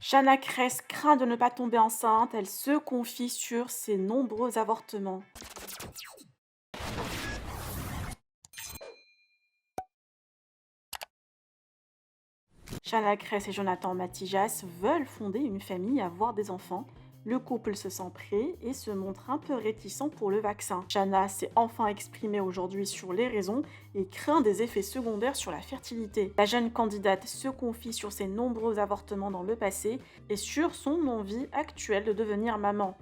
Shanna Kress craint de ne pas tomber enceinte, elle se confie sur ses nombreux avortements. Shanna Kress et Jonathan Matijas veulent fonder une famille et avoir des enfants. Le couple se sent prêt et se montre un peu réticent pour le vaccin. Shanna s'est enfin exprimée aujourd'hui sur les raisons et craint des effets secondaires sur la fertilité. La jeune candidate se confie sur ses nombreux avortements dans le passé et sur son envie actuelle de devenir maman.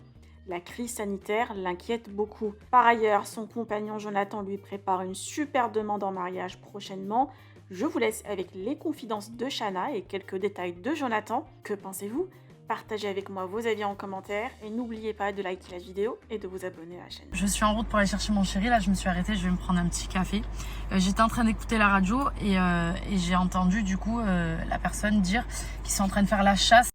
La crise sanitaire l'inquiète beaucoup. Par ailleurs, son compagnon Jonathan lui prépare une super demande en mariage prochainement. Je vous laisse avec les confidences de Shanna et quelques détails de Jonathan. Que pensez-vous? Partagez avec moi vos avis en commentaire et n'oubliez pas de liker la vidéo et de vous abonner à la chaîne. Je suis en route pour aller chercher mon chéri. Là, je me suis arrêtée, je vais me prendre un petit café. J'étais en train d'écouter la radio et j'ai entendu du coup la personne dire qu'ils sont en train de faire la chasse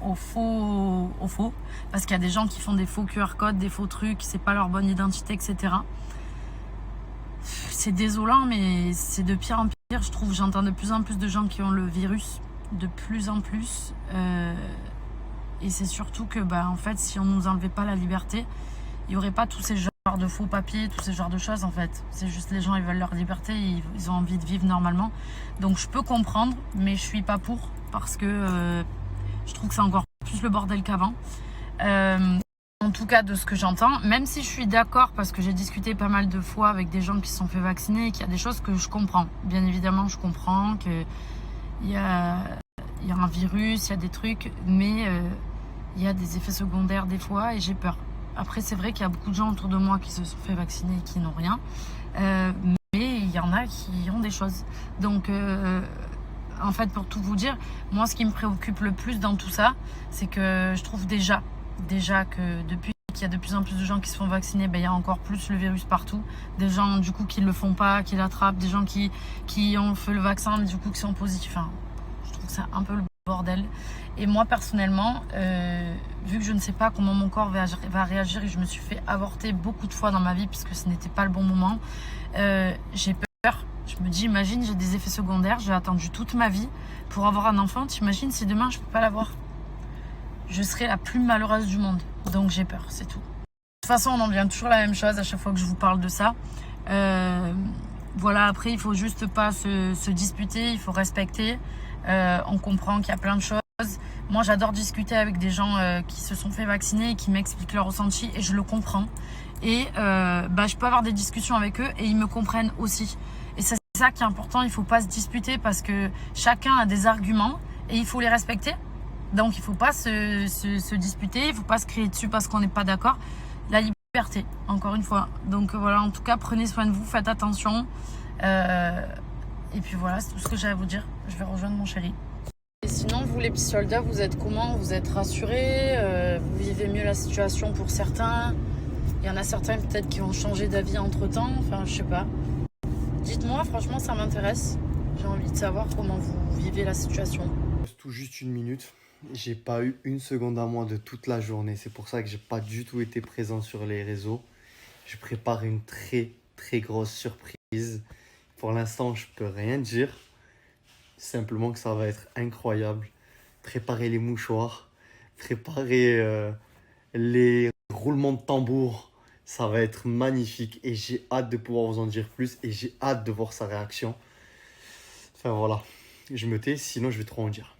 aux faux, parce qu'il y a des gens qui font des faux QR codes, des faux trucs, c'est pas leur bonne identité, etc. C'est désolant, mais c'est de pire en pire. Je trouve, j'entends de plus en plus de gens qui ont le virus, de plus en plus. Et c'est surtout que, en fait, si on nous enlevait pas la liberté, il n'y aurait pas tous ces genres de faux papiers, tous ces genres de choses, en fait. C'est juste les gens, ils veulent leur liberté, ils ont envie de vivre normalement. Donc, je peux comprendre, mais je suis pas pour, parce que je trouve que c'est encore plus le bordel qu'avant. En tout cas, de ce que j'entends, même si je suis d'accord, parce que j'ai discuté pas mal de fois avec des gens qui se sont fait vacciner et qu'il y a des choses que je comprends. Bien évidemment, je comprends qu'il y a un virus, il y a des trucs, mais il y a des effets secondaires des fois et j'ai peur. Après, c'est vrai qu'il y a beaucoup de gens autour de moi qui se sont fait vacciner et qui n'ont rien, mais il y en a qui ont des choses. Donc, en fait, pour tout vous dire, moi, ce qui me préoccupe le plus dans tout ça, c'est que je trouve déjà que depuis qu'il y a de plus en plus de gens qui se font vacciner, il y a encore plus le virus partout. Des gens, du coup, qui ne le font pas, qui l'attrapent, des gens qui ont fait le vaccin, mais du coup, qui sont positifs. Enfin, je trouve que c'est un peu le bordel. Et moi, personnellement, vu que je ne sais pas comment mon corps va réagir et je me suis fait avorter beaucoup de fois dans ma vie puisque ce n'était pas le bon moment, j'ai peur. Je me dis, imagine, j'ai des effets secondaires, j'ai attendu toute ma vie pour avoir un enfant. T'imagines si demain, je ne peux pas l'avoir? Je serai la plus malheureuse du monde. Donc j'ai peur, c'est tout. De toute façon, on en vient toujours à la même chose à chaque fois que je vous parle de ça. Voilà, après, il faut juste pas se disputer, il faut respecter. On comprend qu'il y a plein de choses. Moi, j'adore discuter avec des gens qui se sont fait vacciner et qui m'expliquent leur ressenti et je le comprends. Et je peux avoir des discussions avec eux et ils me comprennent aussi. Et c'est ça qui est important, il faut pas se disputer parce que chacun a des arguments et il faut les respecter. Donc, il faut pas se disputer, il faut pas se crier dessus parce qu'on n'est pas d'accord. La liberté, encore une fois. Donc voilà, en tout cas, prenez soin de vous, faites attention. Et puis voilà, c'est tout ce que j'ai à vous dire. Je vais rejoindre mon chéri. Et sinon, vous les petits soldats, vous êtes comment? Vous êtes rassurés? Vous vivez mieux la situation pour certains? Il y en a certains peut-être qui ont changé d'avis entre-temps. Enfin, je sais pas. Dites-moi, franchement, ça m'intéresse. J'ai envie de savoir comment vous vivez la situation. Tout juste une minute. J'ai pas eu une seconde à moi de toute la journée. C'est pour ça que j'ai pas du tout été présent sur les réseaux. Je prépare une très grosse surprise. Pour l'instant, je peux rien dire. Simplement que ça va être incroyable. Préparez les mouchoirs. Préparez les roulements de tambour. Ça va être magnifique et j'ai hâte de pouvoir vous en dire plus et j'ai hâte de voir sa réaction. Enfin voilà, je me tais, sinon je vais trop en dire.